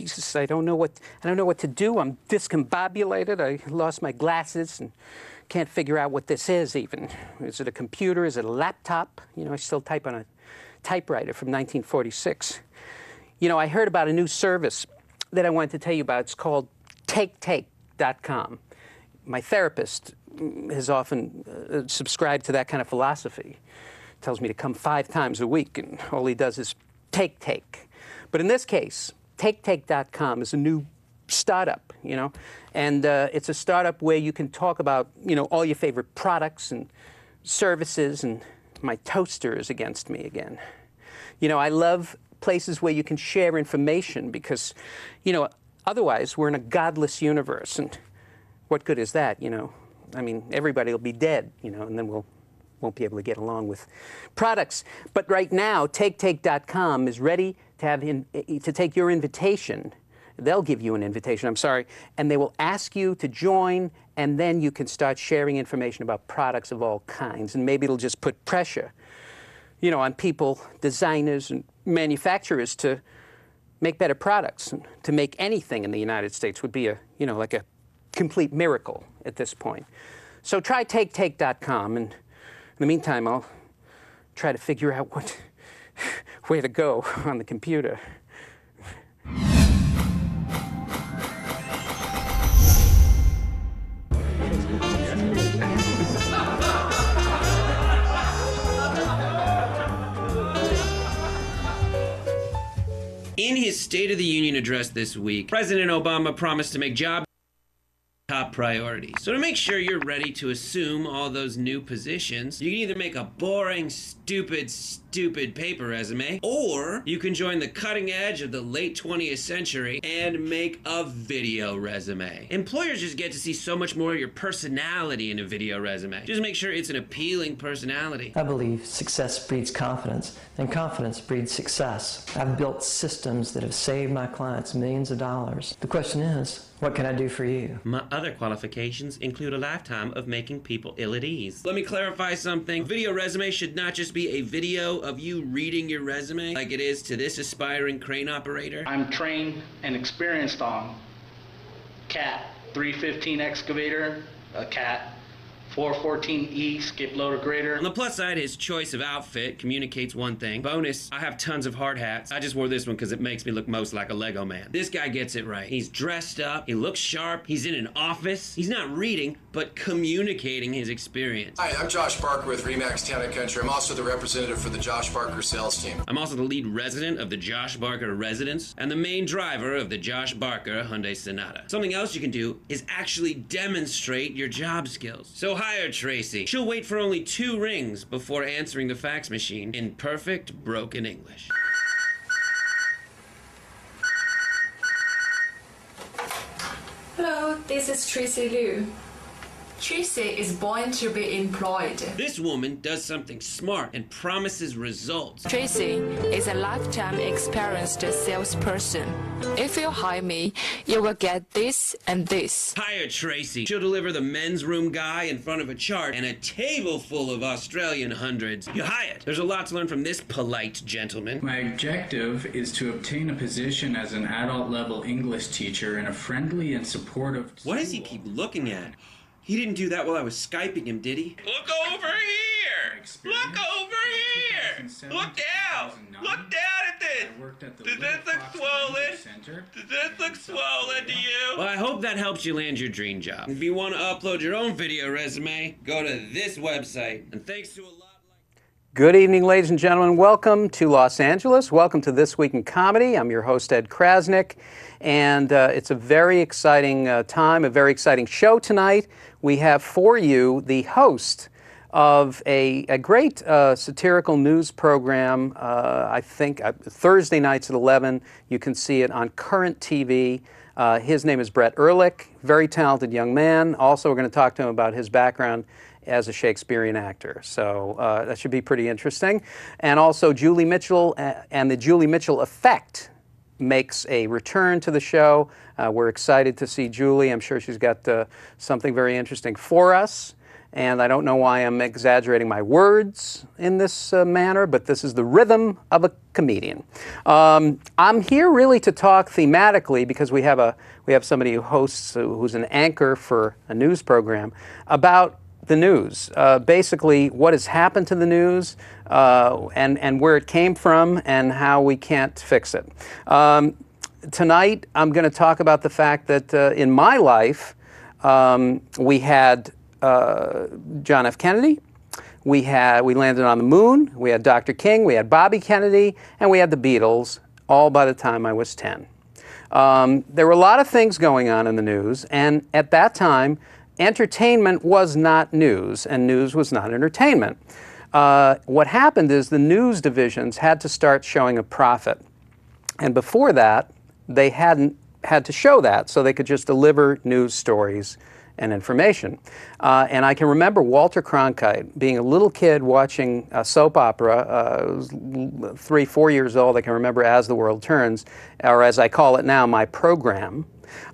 Jesus, I don't know what to do. I'm discombobulated. I lost my glasses and can't figure out what this is even. Is it a computer? Is it a laptop? You know, I still type on a typewriter from 1946. You know, I heard about a new service that I wanted to tell you about. It's called TakeTake.com. My therapist has often subscribed to that kind of philosophy. Tells me to come 5 times a week, and all he does is take. But in this case, TakeTake.com is a new startup, you know, and it's a startup where you can talk about, you know, all your favorite products and services, and my toaster is against me again. You know, I love places where you can share information because, you know, otherwise we're in a godless universe, and what good is that, you know? I mean, everybody will be dead, you know, and then won't be able to get along with products. But right now, TakeTake.com is ready to take your invitation. They'll give you an invitation, I'm sorry, and they will ask you to join, and then you can start sharing information about products of all kinds, and maybe it'll just put pressure, you know, on people, designers and manufacturers to make better products. And to make anything in the United States would be a, you know, like a complete miracle at this point. So try TakeTake.com, and in the meantime, I'll try to figure out where to go on the computer. In his State of the Union address this week, President Obama promised to make jobs top priority. So to make sure you're ready to assume all those new positions, you can either make a boring, stupid paper resume, or you can join the cutting edge of the late 20th century and make a video resume. Employers just get to see so much more of your personality in a video resume. Just make sure it's an appealing personality. I believe success breeds confidence, and confidence breeds success. I've built systems that have saved my clients millions of dollars. The question is, what can I do for you? My other qualifications include a lifetime of making people ill at ease. Let me clarify something. Video resume should not just be a video of you reading your resume like it is to this aspiring crane operator. I'm trained and experienced on CAT 315 excavator, a CAT 414E skip loader grader. On the plus side, his choice of outfit communicates one thing. Bonus, I have tons of hard hats. I just wore this one because it makes me look most like a Lego man. This guy gets it right. He's dressed up, he looks sharp, he's in an office. He's not reading, but communicating his experience. Hi, I'm Josh Barker with Remax Town & Country. I'm also the representative for the Josh Barker sales team. I'm also the lead resident of the Josh Barker residence and the main driver of the Josh Barker Hyundai Sonata. Something else you can do is actually demonstrate your job skills. So hire Tracy. She'll wait for only 2 rings before answering the fax machine in perfect broken English. Hello, this is Tracy Liu. Tracy is born to be employed. This woman does something smart and promises results. Tracy is a lifetime experienced salesperson. If you hire me, you will get this and this. Hire Tracy. She'll deliver the men's room guy in front of a chart and a table full of Australian hundreds. You hired. There's a lot to learn from this polite gentleman. My objective is to obtain a position as an adult-level English teacher in a friendly and supportive What does he keep looking at? He didn't do that while I was Skyping him, did he? Look over here! Look over here! Look down! Look down at this! Does this look swollen? Does this look swollen to you? Well, I hope that helps you land your dream job. If you want to upload your own video resume, go to this website. And thanks to a lot like... Good evening, ladies and gentlemen. Welcome to Los Angeles. Welcome to This Week in Comedy. I'm your host, Ed Krasnick, and it's a very exciting time, a very exciting show tonight. We have for you the host of a great satirical news program, I think Thursday nights at 11. You can see it on Current TV. His name is Brett Erlich, very talented young man. Also, we're going to talk to him about his background as a Shakespearean actor. So that should be pretty interesting. And also Julie Mitchell and the Julie Mitchell Effect makes a return to the show. We're excited to see Julie. I'm sure she's got something very interesting for us. And I don't know why I'm exaggerating my words in this manner, but this is the rhythm of a comedian. I'm here really to talk thematically because we have somebody who hosts, who's an anchor for a news program, about the news. Basically, what has happened to the news and where it came from and how we can't fix it. Tonight, I'm going to talk about the fact that in my life, we had John F. Kennedy, we landed on the moon, we had Dr. King, we had Bobby Kennedy, and we had the Beatles, all by the time I was 10. There were a lot of things going on in the news, and at that time, entertainment was not news, and news was not entertainment. What happened is the news divisions had to start showing a profit. And before that, they hadn't had to show that, so they could just deliver news stories and information. And I can remember Walter Cronkite being a little kid watching a soap opera. I was 3, 4 years old. I can remember As the World Turns, or as I call it now, my program.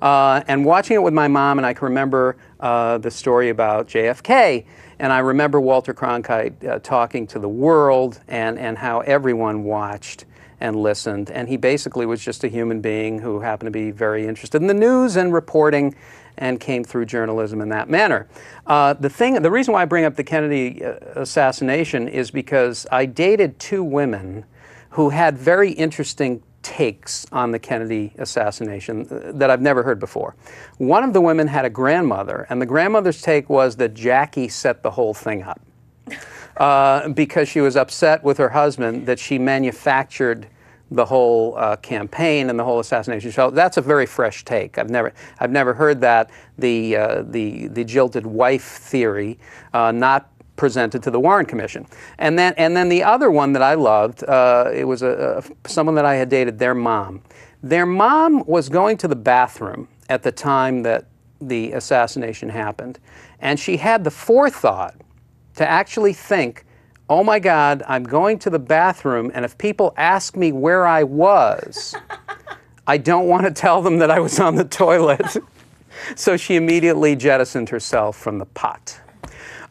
And watching it with my mom, and I can remember the story about JFK. And I remember Walter Cronkite talking to the world and how everyone watched and listened. And he basically was just a human being who happened to be very interested in the news and reporting and came through journalism in that manner. The reason why I bring up the Kennedy assassination is because I dated 2 women who had very interesting takes on the Kennedy assassination that I've never heard before. One of the women had a grandmother, and the grandmother's take was that Jackie set the whole thing up because she was upset with her husband that she manufactured the whole campaign and the whole assassination. So that's a very fresh take. I've never heard that, the jilted wife theory, not presented to the Warren Commission. And then the other one that I loved, it was someone that I had dated, their mom. Their mom was going to the bathroom at the time that the assassination happened, and she had the forethought to actually think, oh my God, I'm going to the bathroom, and if people ask me where I was, I don't want to tell them that I was on the toilet. So she immediately jettisoned herself from the pot.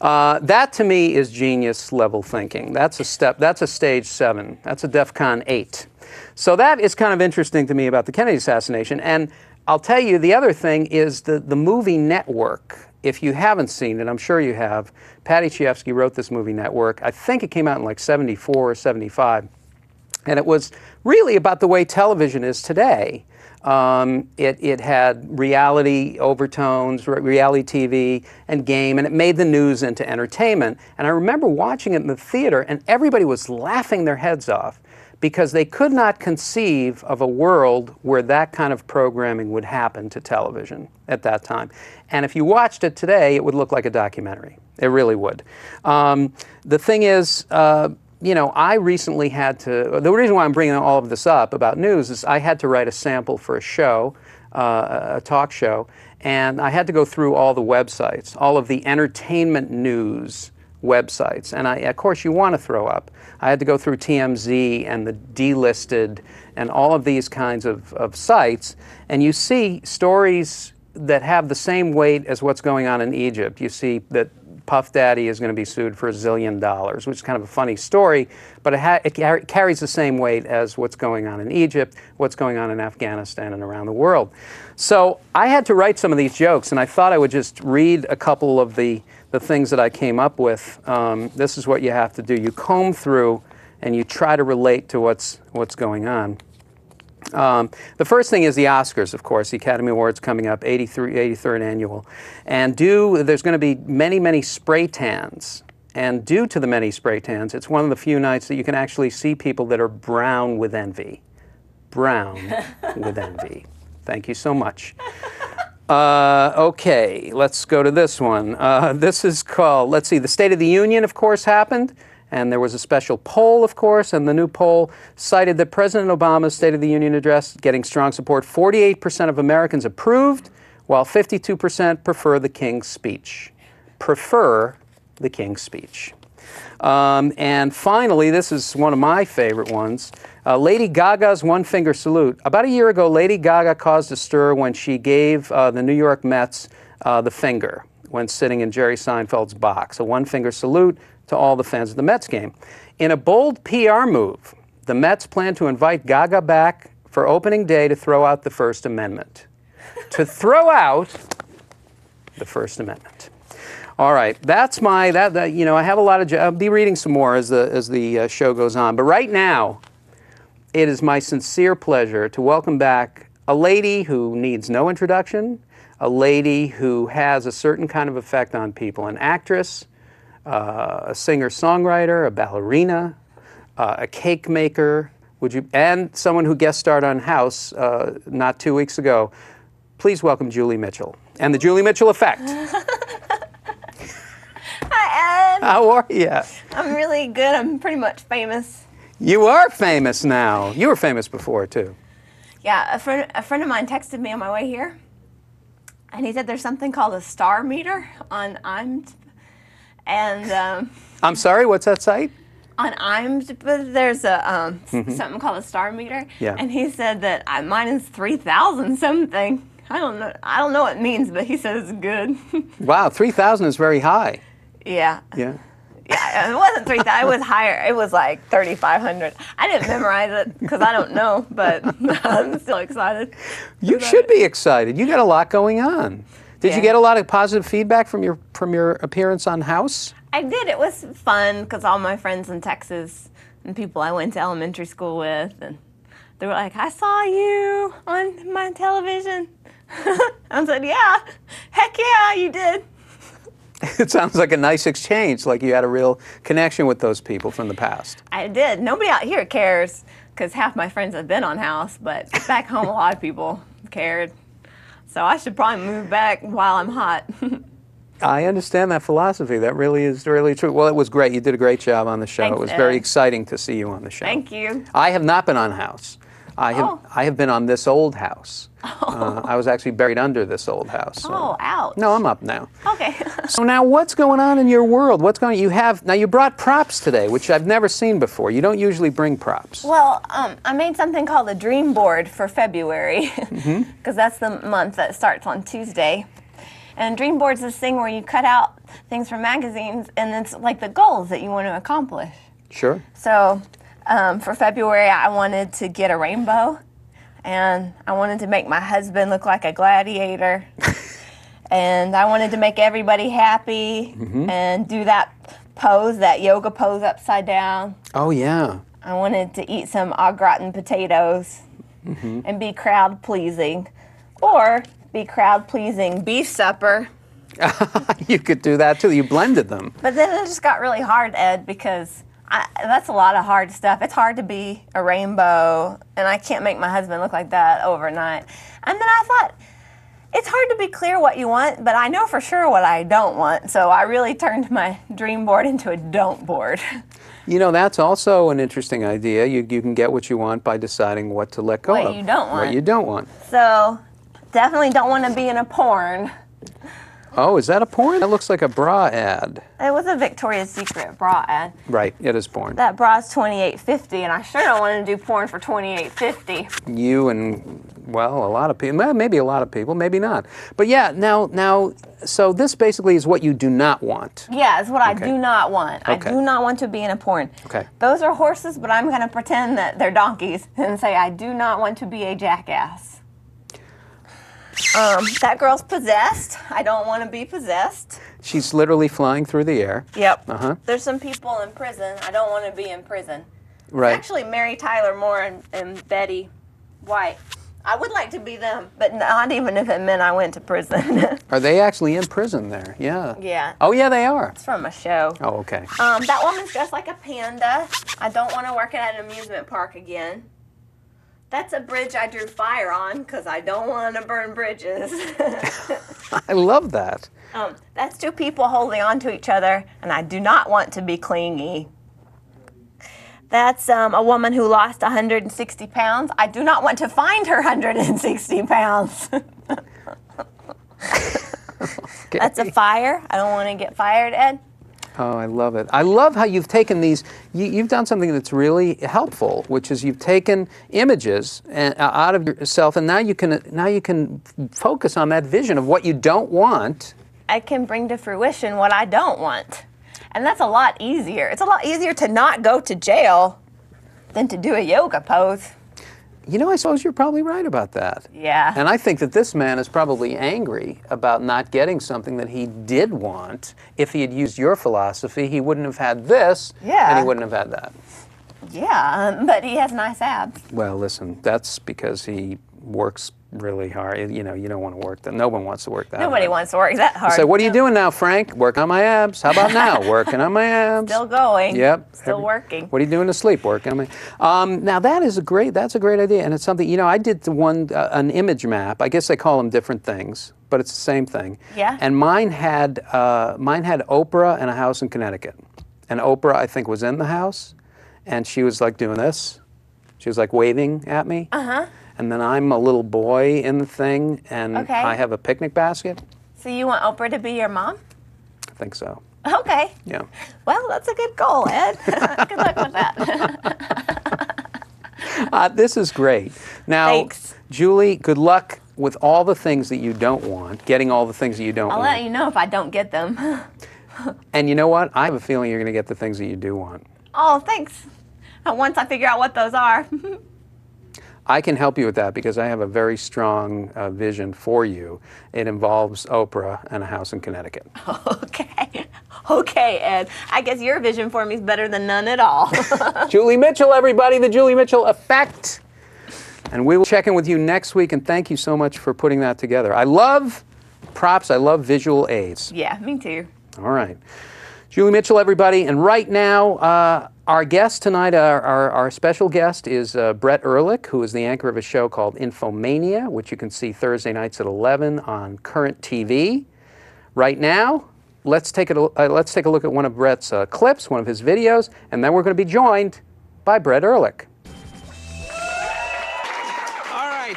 That to me is genius level thinking. That's a stage 7. That's a DEFCON 8. So that is kind of interesting to me about the Kennedy assassination. And I'll tell you, the other thing is the movie Network. If you haven't seen it, I'm sure you have. Patty Chayefsky wrote this movie Network. I think it came out in like 74 or 75. And it was really about the way television is today. It had reality overtones, reality TV, and game, and it made the news into entertainment. And I remember watching it in the theater, and everybody was laughing their heads off because they could not conceive of a world where that kind of programming would happen to television at that time. And if you watched it today, it would look like a documentary. It really would. The thing is, you know, I recently had to, the reason why I'm bringing all of this up about news is I had to write a sample for a show, a talk show, and I had to go through all the websites, all of the entertainment news websites. And of course, you want to throw up. I had to go through TMZ and the delisted and all of these kinds of sites, and you see stories that have the same weight as what's going on in Egypt. You see that Puff Daddy is going to be sued for $1 zillion, which is kind of a funny story, but it carries the same weight as what's going on in Egypt, what's going on in Afghanistan and around the world. So I had to write some of these jokes, and I thought I would just read a couple of the things that I came up with. This is what you have to do. You comb through and you try to relate to what's going on. The first thing is the Oscars, of course, the Academy Awards coming up, 83rd annual. And there's going to be many, many spray tans. And due to the many spray tans, it's one of the few nights that you can actually see people that are brown with envy. Brown with envy. Thank you so much. Okay, let's go to this one. This is called, let's see, the State of the Union, of course, happened. And there was a special poll, of course, and the new poll cited that President Obama's State of the Union address getting strong support. 48% of Americans approved, while 52% prefer the King's speech. Prefer the King's speech. And finally, this is one of my favorite ones, Lady Gaga's one-finger salute. About a year ago, Lady Gaga caused a stir when she gave the New York Mets the finger. when sitting in Jerry Seinfeld's box, a one-finger salute to all the fans of the Mets game. In a bold PR move, the Mets plan to invite Gaga back for opening day to throw out the First Amendment. To throw out the First Amendment. All right, that's my, you know, I have a lot of, I'll be reading some more as the show goes on. But right now, it is my sincere pleasure to welcome back a lady who needs no introduction, a lady who has a certain kind of effect on people, an actress, a singer-songwriter, a ballerina, a cake maker, and someone who guest starred on House not 2 weeks ago. Please welcome Julie Mitchell and the Julie Mitchell Effect. Hi, Ed. How are you? I'm really good. I'm pretty much famous. You are famous now. You were famous before, too. Yeah, a friend of mine texted me on my way here, and he said there's something called a star meter on IMDb. And I'm sorry, what's that site? on IMDb, there's a something called a star meter. Yeah. And he said that mine is 3,000 something. I don't know what it means, but he says it's good. Wow, 3,000 is very high. Yeah. Yeah. Yeah, it wasn't 3,000. It was higher. It was like 3,500. I didn't memorize it because I don't know, but I'm still excited. You should be excited. You got a lot going on. Did you get a lot of positive feedback from your appearance on House? I did. It was fun because all my friends in Texas and people I went to elementary school with, and they were like, "I saw you on my television." I said, "Yeah, heck yeah, you did." It sounds like a nice exchange, like you had a real connection with those people from the past. I did. Nobody out here cares because half my friends have been on House, but back home a lot of people cared. So I should probably move back while I'm hot. I understand that philosophy. That really is really true. Well, it was great. You did a great job on the show. Thanks, it was very Ed. exciting to see you on the show. Thank you. I have not been on House. I have been on this old house. I was actually buried under this old house. So. Oh, ouch. No, I'm up now. Okay. So now what's going on in your world? What's going on? Now you brought props today, which I've never seen before. You don't usually bring props. Well, I made something called a dream board for February, because that's the month that starts on Tuesday. And dream board's this thing where you cut out things from magazines, and it's like the goals that you want to accomplish. Sure. So for February, I wanted to get a rainbow, and I wanted to make my husband look like a gladiator, and I wanted to make everybody happy and do that pose, that yoga pose upside down. Oh, yeah. I wanted to eat some au gratin potatoes and be crowd-pleasing, or be crowd-pleasing beef supper. You could do that, too. You blended them. But then it just got really hard, Ed, because that's a lot of hard stuff. It's hard to be a rainbow, and I can't make my husband look like that overnight. And then I thought, it's hard to be clear what you want, but I know for sure what I don't want. So I really turned my dream board into a don't board. You know, that's also an interesting idea. You can get what you want by deciding what to let go of. What you don't want. What you don't want. So definitely don't want to be in a porn. Oh, is that a porn? That looks like a bra ad. It was a Victoria's Secret bra ad. Right, it is porn. That bra's $28.50, and I sure don't want to do porn for $28.50. You and, well, a lot of people, well, maybe a lot of people, maybe not. But yeah, now, so this basically is what you do not want. Yeah, it's what I do not want. Okay. I do not want to be in a porn. Okay. Those are horses, but I'm going to pretend that they're donkeys and say I do not want to be a jackass. That girl's possessed. I don't want to be possessed. She's literally flying through the air. Yep. There's some people in prison. I don't want to be in prison. Right. Actually, Mary Tyler Moore and Betty White. I would like to be them, but not even if it meant I went to prison. Are they actually in prison there? Yeah. Yeah. Oh, yeah, they are. It's from a show. Oh, okay. That woman's dressed like a panda. I don't want to work at an amusement park again. That's a bridge I drew fire on because I don't want to burn bridges. I love that. That's two people holding on to each other, and I do not want to be clingy. That's a woman who lost 160 pounds. I do not want to find her 160 pounds. Okay. That's a fire. I don't want to get fired, Ed. Oh, I love it. I love how you've taken these, you've done something that's really helpful, which is you've taken images out of yourself, and now you can focus on that vision of what you don't want, I can bring to fruition what I don't want. And that's a lot easier. It's a lot easier to not go to jail than to do a yoga pose. You know, I suppose you're probably right about that. Yeah. And I think that this man is probably angry about not getting something that he did want. If he had used your philosophy, he wouldn't have had this, and he wouldn't have had that. Yeah, but he has nice abs. Well, listen, that's because he works really hard. You know, you don't want to work that. No one wants to work that Nobody hard. wants to work that hard. So what are you doing now, Frank? Working on my abs. How about now? Working on my abs. Still going. Yep. Still working. What are you doing to sleep? Working on my. Now that's a great idea, and it's something. You know, I did an image map. I guess they call them different things, but it's the same thing. Yeah. And mine had Oprah and a house in Connecticut, and Oprah I think was in the house, and she was like doing this. She was like waving at me. And then I'm a little boy in the thing, and I have a picnic basket. So you want Oprah to be your mom? I think so. Okay. Yeah. Well, that's a good goal, Ed. Good luck with that. This is great. Now, Thanks. Julie, good luck with all the things that you don't want, getting all the things that you don't I'll want. let you know if I don't get them. And you know what? I have a feeling you're going to get the things that you do want. Oh, thanks. Once I figure out what those are. I can help you with that because I have a very strong vision for you. It involves Oprah and a house in Connecticut. Okay. Okay, Ed. I guess your vision for me is better than none at all. Julie Mitchell, everybody, the Julie Mitchell Effect. And we will check in with you next week, and thank you so much for putting that together. I love props. I love visual aids. Yeah, me too. All right. Julie Mitchell, everybody. And right now, our guest tonight, our special guest is Brett Erlich, who is the anchor of a show called InfoMania, which you can see Thursday nights at 11 on Current TV. Right now, let's take a look at one of Brett's clips, one of his videos, and then we're going to be joined by Brett Erlich.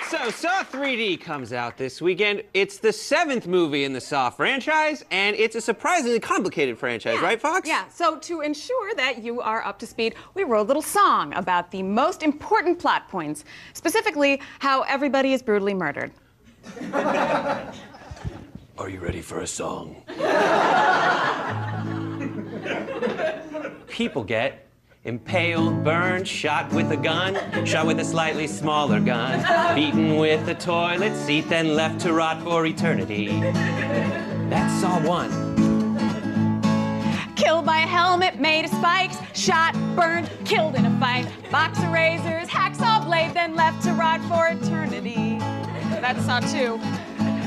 So Saw 3D comes out this weekend. It's the 7th movie in the Saw franchise, and it's a surprisingly complicated franchise, right, Fox? Yeah, so to ensure that you are up to speed, we wrote a little song about the most important plot points, specifically how everybody is brutally murdered. Are you ready for a song? People get impaled, burned, shot with a gun, shot with a slightly smaller gun, beaten with a toilet seat, then left to rot for eternity. That's Saw 1. Killed by a helmet made of spikes, shot, burned, killed in a fight, box of razors, hacksaw blade, then left to rot for eternity. That's Saw 2.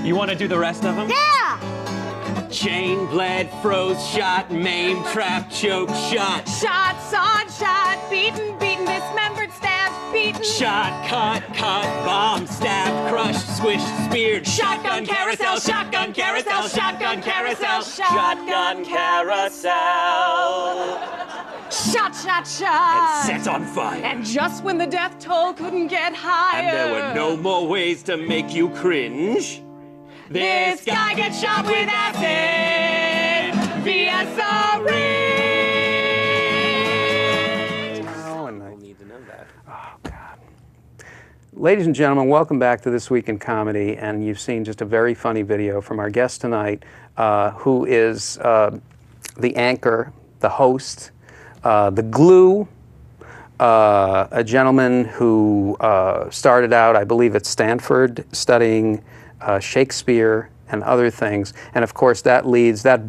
You want to do the rest of them? Yeah! Chain, bled, froze, shot, maimed, trapped, choked, shot. Shot, sawed, shot, beaten, dismembered, stabbed, beaten. Shot, cut, bombed, stabbed, crushed, swished, speared. Shotgun carousel, shotgun carousel, shotgun carousel, shotgun carousel. Shot, shot, shot. And set on fire. And just when the death toll couldn't get higher. And there were no more ways to make you cringe. This guy gets shot with acid via syringe. Oh, and I need to know that. Oh, God. Ladies and gentlemen, welcome back to This Week in Comedy. And you've seen just a very funny video from our guest tonight, who is the anchor, the host, the glue, a gentleman who started out, I believe, at Stanford studying Shakespeare and other things. And of course, that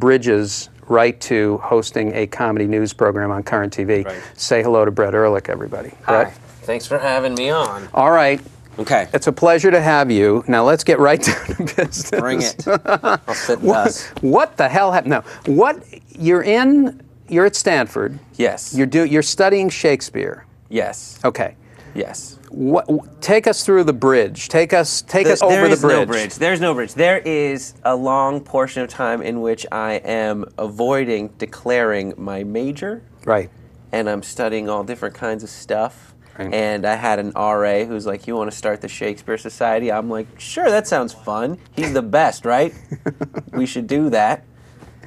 bridges right to hosting a comedy news program on Current TV. Right. Say hello to Brett Erlich, everybody. Hi. Brett? Thanks for having me on. All right. Okay. It's a pleasure to have you. Now let's get right down to business. Bring it. I'll sit and thus. What the hell happened? No. You're at Stanford. Yes. You're studying Shakespeare. Yes. Okay. Yes. Take us through the bridge. Take us over the bridge. There is no bridge. There's no bridge. There is a long portion of time in which I am avoiding declaring my major. Right. And I'm studying all different kinds of stuff. Right. And I had an RA who's like, you want to start the Shakespeare Society? I'm like, sure, that sounds fun. He's the best, right? We should do that.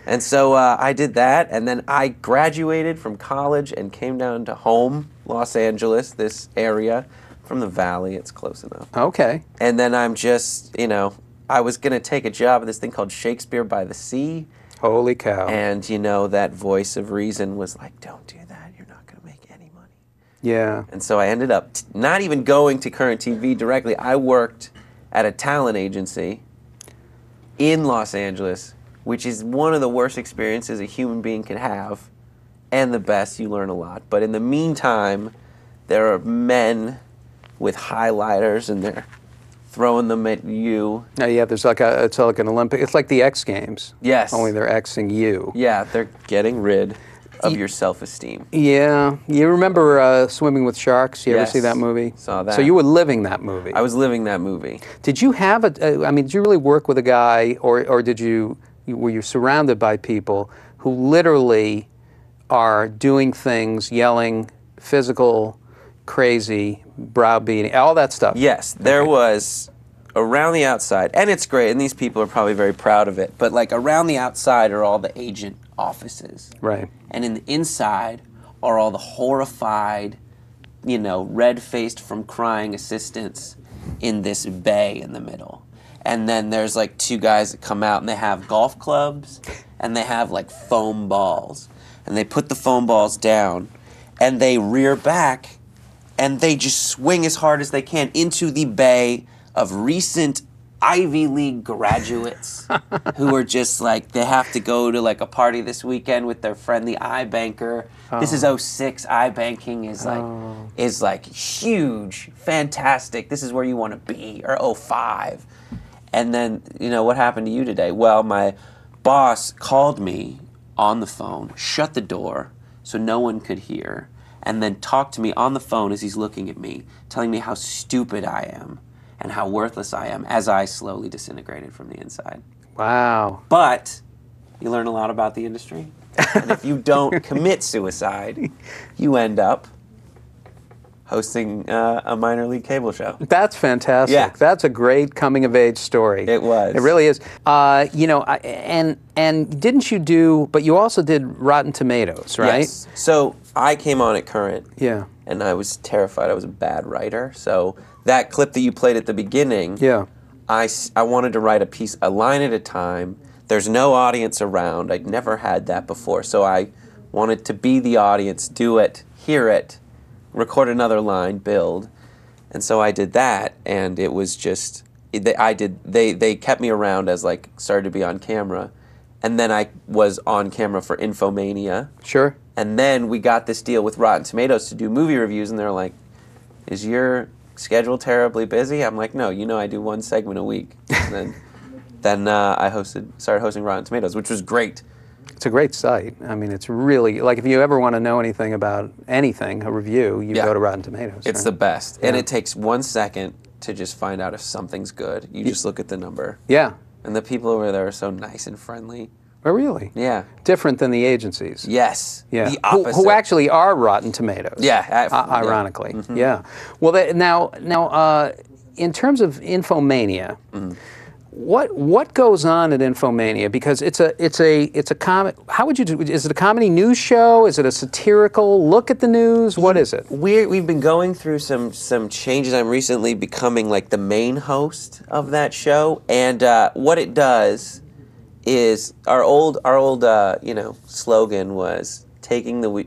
And so I did that, and then I graduated from college and came down to home, Los Angeles, this area. From the Valley, it's close enough. Okay. And then I'm just, I was going to take a job at this thing called Shakespeare by the Sea. Holy cow. And, you know, that voice of reason was like, don't do that. You're not going to make any money. Yeah. And so I ended up not even going to Current TV directly. I worked at a talent agency in Los Angeles, which is one of the worst experiences a human being can have, and the best. You learn a lot. But in the meantime, there are men with highlighters, and they're throwing them at you. Oh, yeah, there's like it's like an Olympic. It's like the X Games. Yes. Only they're Xing you. Yeah, they're getting rid of your self-esteem. Yeah. You remember Swimming with Sharks? You ever Yes. see that movie? Saw that. So you were living that movie. I was living that movie. Did you have I mean, did you really work with a guy, or were you surrounded by people who literally are doing things, yelling, physical, crazy, browbeating, all that stuff? Yes, there was around the outside, and it's great, and these people are probably very proud of it, but like around the outside are all the agent offices. Right. And in the inside are all the horrified, you know, red-faced from crying assistants in this bay in the middle. And then there's like two guys that come out and they have golf clubs and they have like foam balls. And they put the foam balls down and they rear back and they just swing as hard as they can into the bay of recent Ivy League graduates who are just like, they have to go to like a party this weekend with their friend, the iBanker. This is 06. iBanking is like huge, fantastic. This is where you want to be, or 05. And then, you know, what happened to you today? Well, my boss called me on the phone, shut the door so no one could hear, and then talked to me on the phone as he's looking at me, telling me how stupid I am and how worthless I am as I slowly disintegrated from the inside. Wow. But you learn a lot about the industry. And if you don't commit suicide, you end up hosting a minor league cable show. That's fantastic. Yeah. That's a great coming of age story. It was. It really is. You know, and didn't you do? But you also did Rotten Tomatoes, right? Yes. So I came on at Current. Yeah. And I was terrified. I was a bad writer. So that clip that you played at the beginning. Yeah. I wanted to write a line at a time. There's no audience around. I'd never had that before. So I wanted to be the audience, do it, hear it, record another line, build. And so I did that, and it was just, they kept me around as like, started to be on camera. And then I was on camera for InfoMania. Sure. And then we got this deal with Rotten Tomatoes to do movie reviews, and they're like, is your schedule terribly busy? I'm like, no, you know I do one segment a week. And then I started hosting Rotten Tomatoes, which was great. It's a great site. I mean, it's really, like, if you ever want to know anything about anything, a review, you go to Rotten Tomatoes. It's right? the best. Yeah. And it takes 1 second to just find out if something's good. You just look at the number. Yeah. And the people over there are so nice and friendly. Oh, really? Yeah. Different than the agencies. Yes. Yeah. The opposite. Who actually are Rotten Tomatoes. Yeah. Ironically. Yeah. Mm-hmm. Yeah. Well, now, in terms of InfoMania, what goes on at InfoMania? Because it's a comic. How would you do? Is it a comedy news show? Is it a satirical look at the news? What is it? We've been going through some changes. I'm recently becoming like the main host of that show, and what it does is our old slogan was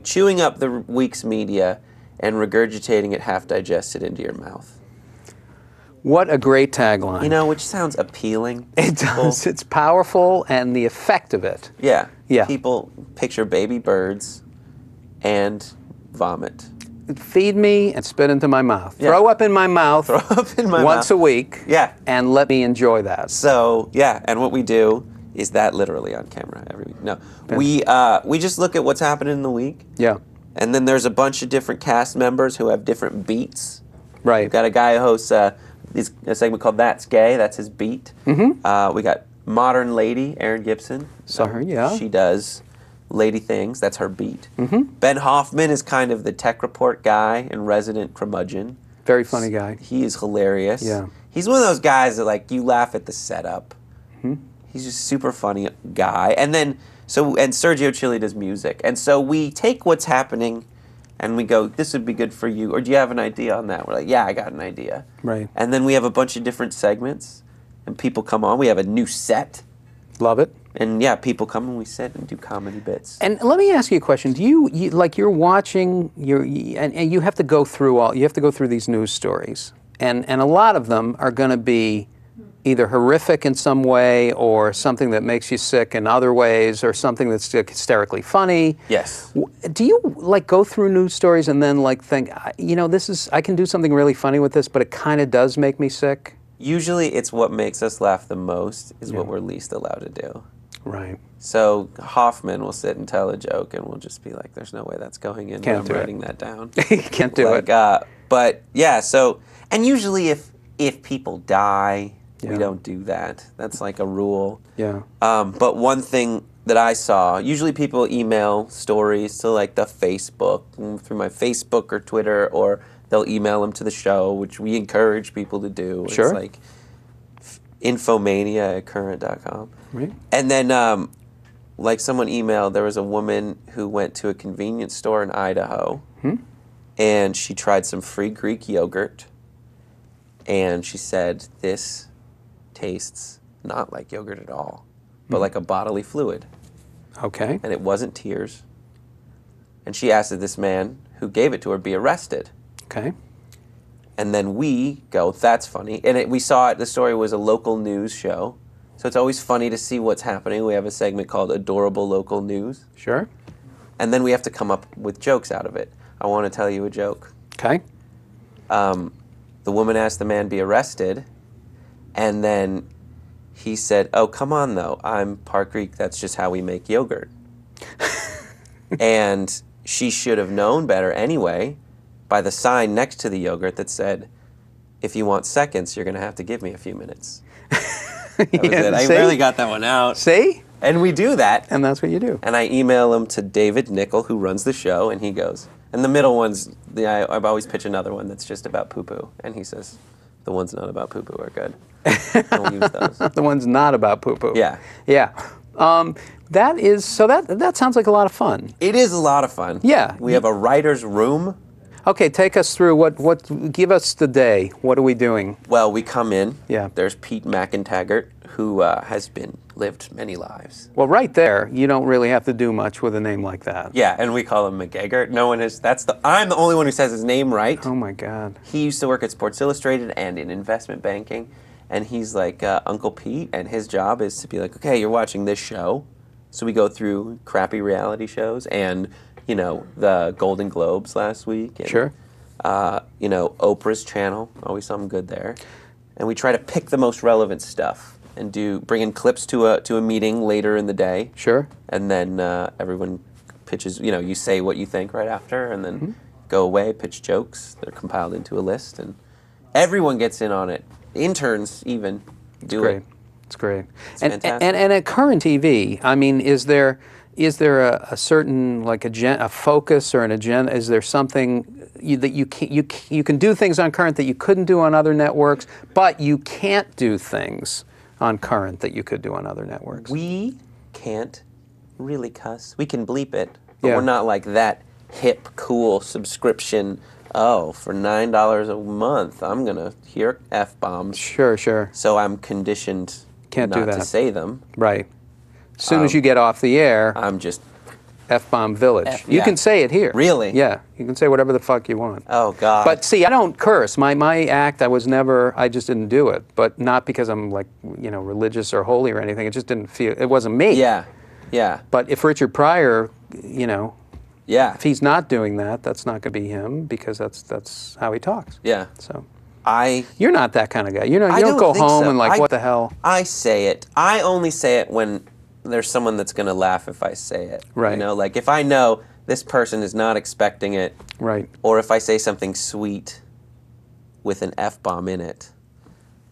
chewing up the week's media and regurgitating it half digested into your mouth. What a great tagline. You know, which sounds appealing. It does. It's powerful, and the effect of it. Yeah. Yeah. People picture baby birds and vomit. Feed me and spit into my mouth. Yeah. Throw up in my mouth. Throw up in my once mouth. a week. Yeah. And let me enjoy that. So, yeah, and what we do is that literally on camera every week. No. We just look at what's happening in the week. Yeah. And then there's a bunch of different cast members who have different beats. Right. We've got a guy who hosts a segment called That's Gay. That's his beat. Mm-hmm. We got Modern Lady, Erin Gibson. Saw her, yeah. She does lady things. That's her beat. Mm-hmm. Ben Hoffman is kind of the tech report guy and resident curmudgeon. Very funny guy. He is hilarious. Yeah. He's one of those guys that, like, you laugh at the setup. Mm-hmm. He's just a super funny guy. And then, and Sergio Chili does music. And so we take what's happening and we go, this would be good for you. Or do you have an idea on that? We're like, yeah, I got an idea. Right. And then we have a bunch of different segments. and people come on. We have a new set. Love it. And yeah, people come and we sit and do comedy bits. And let me ask you a question. Do you like you're watching and you have to go through these news stories, and a lot of them are going to be either horrific in some way or something that makes you sick in other ways or something that's hysterically funny. Yes. Do you like go through news stories and then like think, you know, I can do something really funny with this, but it kind of does make me sick? Usually it's what makes us laugh the most is what we're least allowed to do. Right. So Hoffman will sit and tell a joke, and we'll just be like, "There's no way that's going in." Can't I'm do writing that down. Can't do it. But yeah. So and usually if people die, we don't do that. That's like a rule. Yeah. But one thing that I saw, usually people email stories to like the Facebook through my Facebook or Twitter, or they'll email them to the show, which we encourage people to do. Sure. It's like InfoMania at current.com. Right. And then, like someone emailed, there was a woman who went to a convenience store in Idaho, and she tried some free Greek yogurt, and she said, this tastes not like yogurt at all, but like a bodily fluid. Okay. And it wasn't tears. And she asked that this man who gave it to her be arrested. Okay. And then we go, that's funny. And we saw it, the story was a local news show. So it's always funny to see what's happening. We have a segment called Adorable Local News. Sure. And then we have to come up with jokes out of it. I want to tell you a joke. Okay. The woman asked the man be arrested, and then he said, oh, come on, though. I'm part Greek. That's just how we make yogurt. And she should have known better anyway by the sign next to the yogurt that said, if you want seconds, you're going to have to give me a few minutes. That was it. I really got that one out. See? And we do that. And that's what you do. And I email him to David Nickel, who runs the show, and he goes, and the middle ones, I always pitch another one that's just about poo-poo. And he says, the ones not about poo-poo are good. Don't use those. The ones not about poo-poo. Yeah. Yeah. That sounds like a lot of fun. It is a lot of fun. Yeah. We have a writer's room. Okay, take us through give us the day. What are we doing? Well, we come in. Yeah. There's Pete McIntaggart, who has lived many lives. Well, right there, you don't really have to do much with a name like that. Yeah, and we call him McGeggart. No one is, I'm the only one who says his name right. Oh my God. He used to work at Sports Illustrated and in investment banking, and he's like Uncle Pete, and his job is to be like, okay, you're watching this show. So we go through crappy reality shows and, you know, the Golden Globes last week. And, sure. You know, Oprah's channel, always something good there. And we try to pick the most relevant stuff and bring in clips to a meeting later in the day. Sure. And then everyone pitches, you know, you say what you think right after, and then go away, pitch jokes. They're compiled into a list, and everyone gets in on it. Interns even do it. It's great. It's and at Current TV, I mean, is there a certain like a focus or an agenda? Is there something that you can do things on Current that you couldn't do on other networks, but you can't do things on Current that you could do on other networks? We can't really cuss. We can bleep it, but we're not like that hip, cool subscription. Oh, for $9 a month, I'm gonna hear F-bombs. Sure, sure. So I'm conditioned not to say them. Right. As soon as you get off the air, I'm just F-bomb village. You can say it here. Really? Yeah. You can say whatever the fuck you want. Oh, God. But see, I don't curse. My act, I just didn't do it. But not because I'm like, you know, religious or holy or anything. It just didn't feel, it wasn't me. Yeah. Yeah. But if Richard Pryor, you know, yeah, if he's not doing that, that's not going to be him because that's how he talks. Yeah. So. You're not that kind of guy. You know, you don't go home and like, what the hell? I say it. I only say it when there's someone that's going to laugh if I say it. Right. You know, like if I know this person is not expecting it. Right. Or if I say something sweet with an F-bomb in it.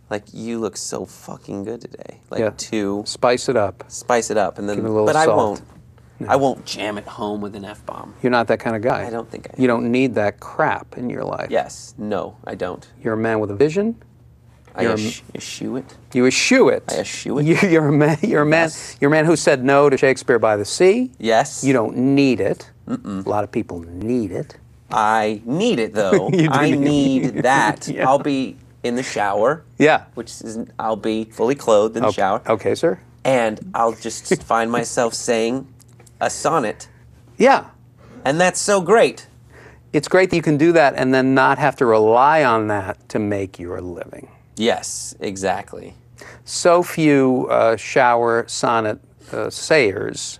Like, you look so fucking good today. Like, spice it up. Spice it up. And then, give it a little but salt. I won't. No. I won't jam it home with an F-bomb. You're not that kind of guy. I don't think I am. You don't need that crap in your life. Yes. No, I don't. You're a man with a vision. I eschew it. You eschew it. I eschew it. You're a man. You're a man. Yes. You're a man who said no to Shakespeare by the Sea. Yes. You don't need it. A lot of people need it. I need it though. I need that. Yeah. in the shower. Yeah. Which is, I'll be fully clothed in the shower. Okay, sir. And I'll just find myself saying a sonnet. Yeah. And that's so great. It's great that you can do that and then not have to rely on that to make your living. Yes, exactly. So few shower sonnet sayers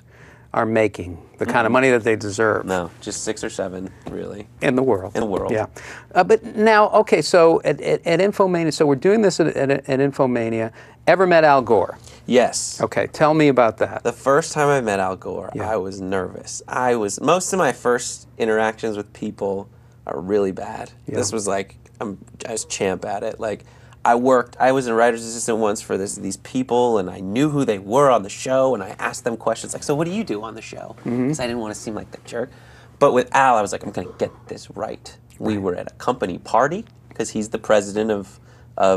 are making the kind of money that they deserve. No, just 6 or 7, really. In the world. In the world. Yeah. But now, okay, so at InfoMania, so we're doing this at InfoMania. Ever met Al Gore? Yes. Okay, tell me about that. The first time I met Al Gore, I was nervous. Most of my first interactions with people are really bad. Yeah. This was like, I was champ at it. Like, I was a writer's assistant once for these people, and I knew who they were on the show, and I asked them questions like, so what do you do on the show? Because I didn't want to seem like the jerk. But with Al, I was like, I'm going to get this right. We were at a company party, because he's the president of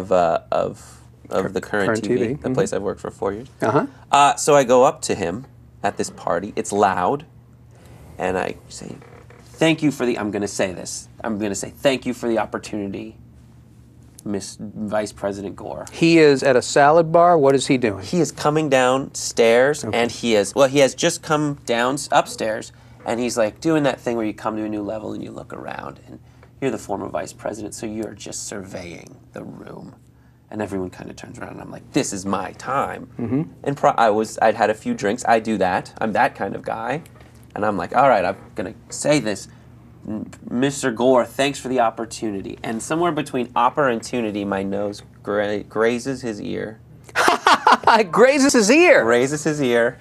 the Current TV, the place I've worked for 4 years. So I go up to him at this party. It's loud, and I say, "Thank you for the." I'm going to say this. I'm going to say, "Thank you for the opportunity, Miss Vice President Gore." He is at a salad bar. What is he doing? He is coming downstairs, and he has just come down upstairs, and he's like doing that thing where you come to a new level and you look around, and you're the former vice president, so you're just surveying the room. And everyone kind of turns around, and I'm like, "This is my time." And I'd had a few drinks. I do that. I'm that kind of guy. And I'm like, "All right, I'm gonna say this, Mr. Gore. Thanks for the opportunity." And somewhere between opportunity, my nose grazes his ear. Grazes his ear. Grazes his ear,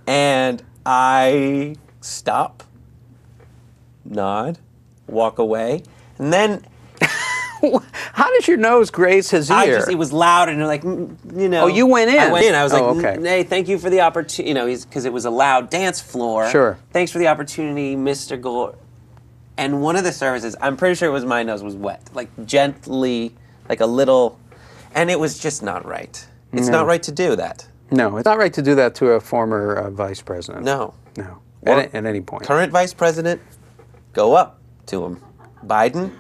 and I stop, nod, walk away, and then. How does your nose graze his ear? It was loud, and like, you know. Oh, you went in. I went in. I was like, okay. "Hey, thank you for the opportunity." You know, because it was a loud dance floor. Sure. Thanks for the opportunity, Mr. Gore. And one of the services, I'm pretty sure it was my nose was wet, like gently, like a little, and it was just not right. It's not right to do that. No, it's not right to do that to a former vice president. No. No. Or At any point. Current vice president, go up to him. Biden.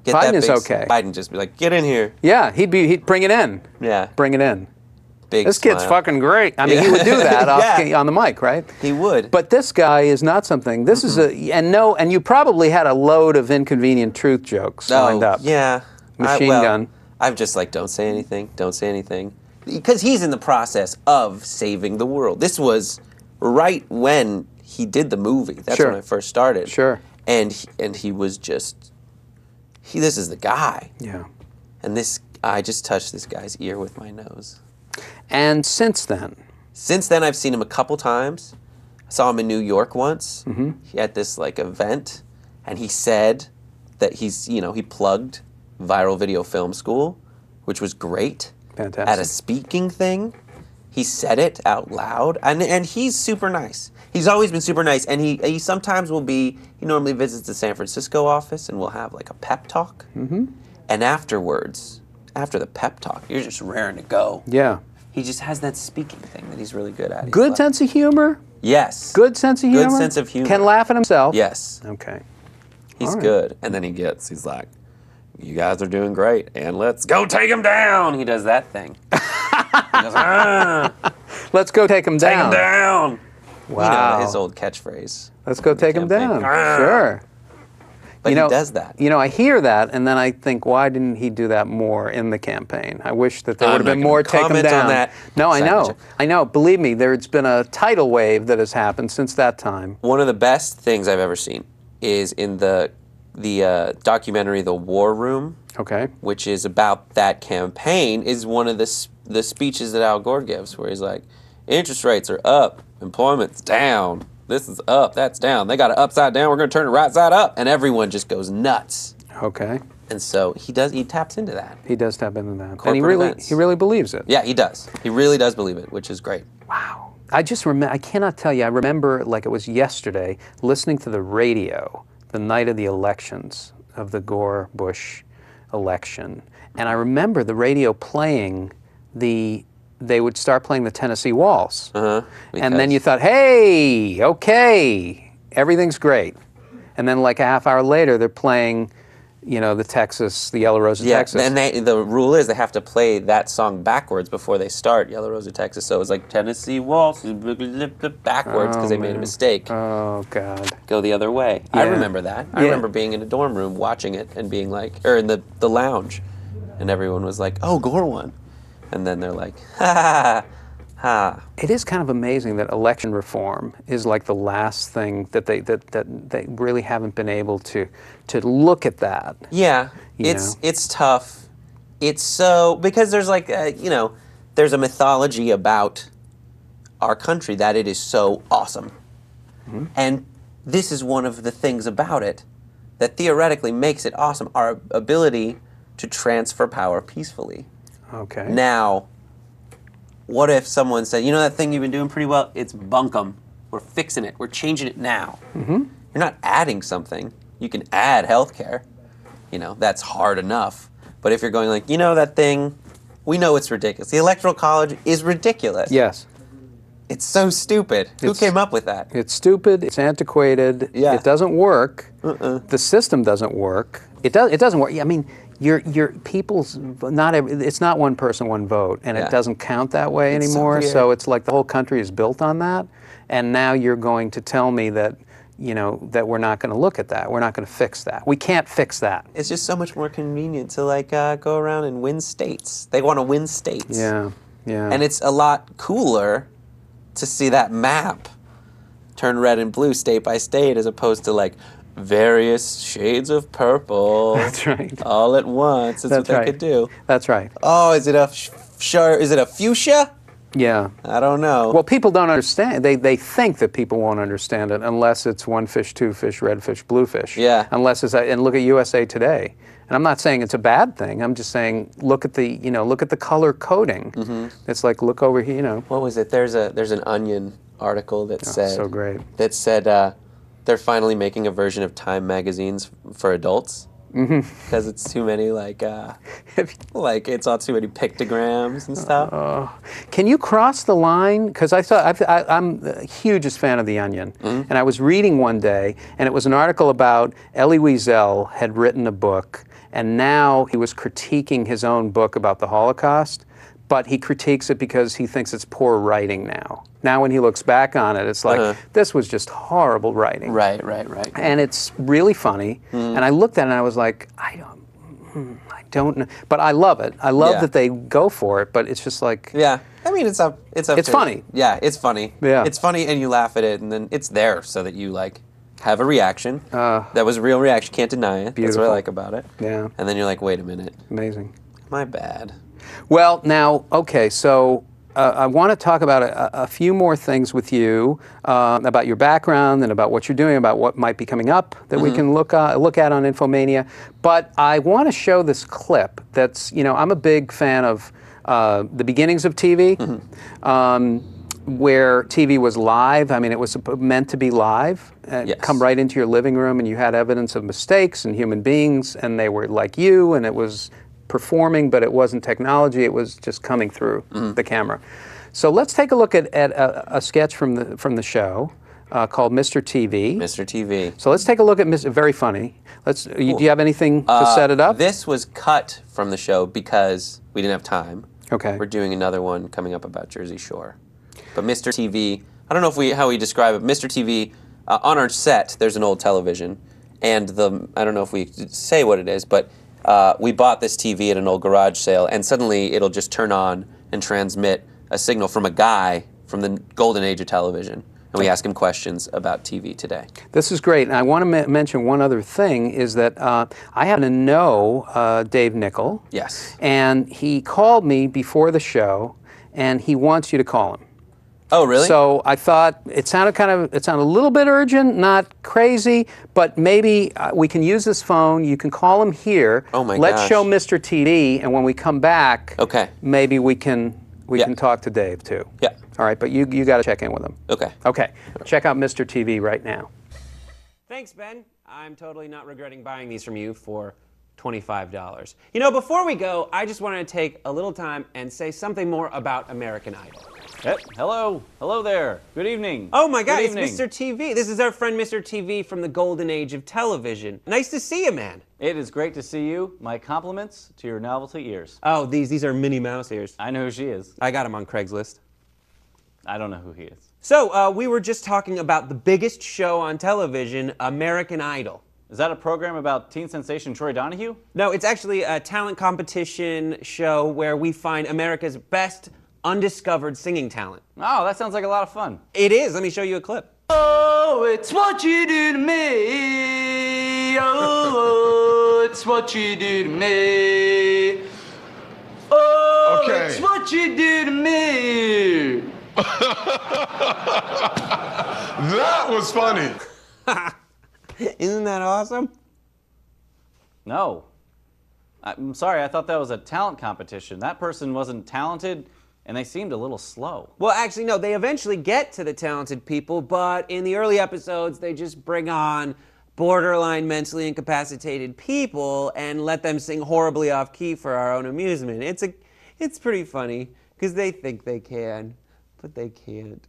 Biden is okay. Biden just be like, "Get in here." Yeah, he'd bring it in. Yeah. Bring it in. Big This kid's smile. fucking great. I mean, he would do that on the mic, right? He would. But this guy is not something. This is and you probably had a load of inconvenient truth jokes lined up. Yeah. Machine gun. I'm just like, don't say anything. Don't say anything. Because he's in the process of saving the world. This was right when he did the movie. That's when I first started. Sure. And he was just. This is the guy. Yeah. And I just touched this guy's ear with my nose. And since then? Since then, I've seen him a couple times. I saw him in New York once. He had this like event, and he said that he plugged Viral Video Film School, which was great. Fantastic. At a speaking thing. He said it out loud, and he's super nice. He's always been super nice, and he sometimes will be, he normally visits the San Francisco office, and we'll have like a pep talk. And afterwards, after the pep talk, you're just raring to go. Yeah. He just has that speaking thing that he's really good at. Good sense of humor? Yes. Good sense of humor? Good sense of humor. Can laugh at himself? Yes. Okay. He's good. And then he's like, "You guys are doing great, and let's go take him down." He does that thing. He goes, "Ah, let's go take him down." Take him down. Wow. You know, his old catchphrase. Let's go take him down. Ah. Sure. But he does that. You know, I hear that, and then I think, why didn't he do that more in the campaign? I wish that there would have been more take him down. On that. No, I know. Believe me, there's been a tidal wave that has happened since that time. One of the best things I've ever seen is in the documentary The War Room. Okay. Which is about that campaign, is one of the speeches that Al Gore gives, where he's like, "Interest rates are up, employment's down. This is up, that's down. They got it upside down, we're going to turn it right side up." And everyone just goes nuts. Okay. And so he taps into that. He does tap into that. Corporate And events. he really believes it. Yeah, he does. He really does believe it, which is great. Wow. I just remember, I cannot tell you, I remember like it was yesterday, listening to the radio the night of the elections, of the Gore-Bush election. And I remember the radio playing they would start playing the Tennessee Waltz. And then you thought, hey, okay, everything's great. And then like a half hour later, they're playing you know, the Yellow Rose of Texas. And the rule is they have to play that song backwards before they start Yellow Rose of Texas. So it was like Tennessee Waltz backwards because they made a mistake. Oh, God. Go the other way. Yeah. I remember that. I remember being in a dorm room watching it and being like, or in the lounge, and everyone was like, oh, Gore won. And then they're like, ha ha ha. It is kind of amazing that election reform is like the last thing that they really haven't been able to look at that. Yeah, it's tough. It's so, because there's like you know, there's a mythology about our country that it is so awesome, and this is one of the things about it that theoretically makes it awesome: our ability to transfer power peacefully. Okay. Now, what if someone said, you know that thing you've been doing pretty well? It's bunkum. We're fixing it. We're changing it now. You're not adding something. You can add healthcare. You know, that's hard enough. But if you're going like, you know that thing, we know it's ridiculous. The Electoral College is ridiculous. Yes. It's so stupid. Who came up with that? It's stupid. It's antiquated. Yeah. It doesn't work. The system doesn't work. It doesn't work. I mean, your people's it's not one person, one vote, and it doesn't count that way anymore. So it's like the whole country is built on that, and now you're going to tell me that, you know, that we're not going to look at that. We're not going to fix that. We can't fix that. It's just so much more convenient to like go around and win states. They want to win states. Yeah, yeah. And it's a lot cooler to see that map turn red and blue state by state as opposed to like various shades of purple. That's right. All at once. That's what they could do. That's right. Oh, is it a is it a fuchsia? Yeah. I don't know. Well, people don't understand. They think that people won't understand it unless it's one fish, two fish, red fish, blue fish. Yeah. Unless it's and look at USA Today. And I'm not saying it's a bad thing. I'm just saying look at the color coding. It's like look over here. You know. What was it? There's an Onion article that said so great. That said they're finally making a version of Time magazines for adults. Because it's too many like it's all too many pictograms and stuff. Can you cross the line? Because I'm the hugest fan of The Onion, and I was reading one day, and it was an article about Elie Wiesel had written a book, and now he was critiquing his own book about the Holocaust, but he critiques it because he thinks it's poor writing now. Now when he looks back on it, it's like, this was just horrible writing. Right. And it's really funny. And I looked at it and I was like, I don't know. But I love it. I love that they go for it, but it's just like... Yeah. I mean, it's funny. Yeah, it's funny. Yeah. It's funny and you laugh at it and then it's there so that you like have a reaction. That was a real reaction. Can't deny it. Beautiful. That's what I like about it. Yeah. And then you're like, wait a minute. Amazing. My bad. Well, now, okay, so I want to talk about a few more things with you about your background and about what you're doing, about what might be coming up that we can look at on InfoMania. But I want to show this clip that's, you know, I'm a big fan of the beginnings of TV, where TV was live. I mean, it was meant to be live, come right into your living room, and you had evidence of mistakes and human beings, and they were like you, and it was performing, but it wasn't technology. It was just coming through the camera. So let's take a look at a sketch from the show called Mr. TV. Mr. TV. So let's take a look at Mr. Very funny. Do you have anything to set it up? This was cut from the show because we didn't have time. Okay. We're doing another one coming up about Jersey Shore. But Mr. TV, I don't know how we describe it. Mr. TV, on our set, there's an old television, and I don't know if we say what it is, but we bought this TV at an old garage sale, and suddenly it'll just turn on and transmit a signal from a guy from the golden age of television. And we ask him questions about TV today. This is great. And I want to mention one other thing is that I happen to know Dave Nickel. Yes. And he called me before the show, and he wants you to call him. Oh, really? So I thought it sounded a little bit urgent, not crazy, but maybe we can use this phone. You can call him here. Oh my Let's gosh. show Mr. TV, and when we come back, okay, maybe we can talk to Dave too. Yeah. All right, but you got to check in with him. Okay. Okay. Check out Mr. TV right now. Thanks, Ben. I'm totally not regretting buying these from you for $25. You know, before we go, I just wanted to take a little time and say something more about American Idol. Hello. Hello there. Good evening. Oh my God, Good it's evening. Mr. TV. This is our friend Mr. TV from the golden age of television. Nice to see you, man. It is great to see you. My compliments to your novelty ears. Oh, these are Minnie Mouse ears. I know who she is. I got him on Craigslist. I don't know who he is. So, we were just talking about the biggest show on television, American Idol. Is that a program about teen sensation Troy Donahue? No, it's actually a talent competition show where we find America's best undiscovered singing talent. Oh, that sounds like a lot of fun. It is. Let me show you a clip. Oh, it's what you do to me. Oh, it's what you do to me. Oh, it's what you do to me. That was funny. Isn't that awesome? No. I'm sorry, I thought that was a talent competition. That person wasn't talented, and they seemed a little slow. Well, actually, no, they eventually get to the talented people, but in the early episodes, they just bring on borderline mentally incapacitated people and let them sing horribly off key for our own amusement. It's pretty funny, because they think they can, but they can't.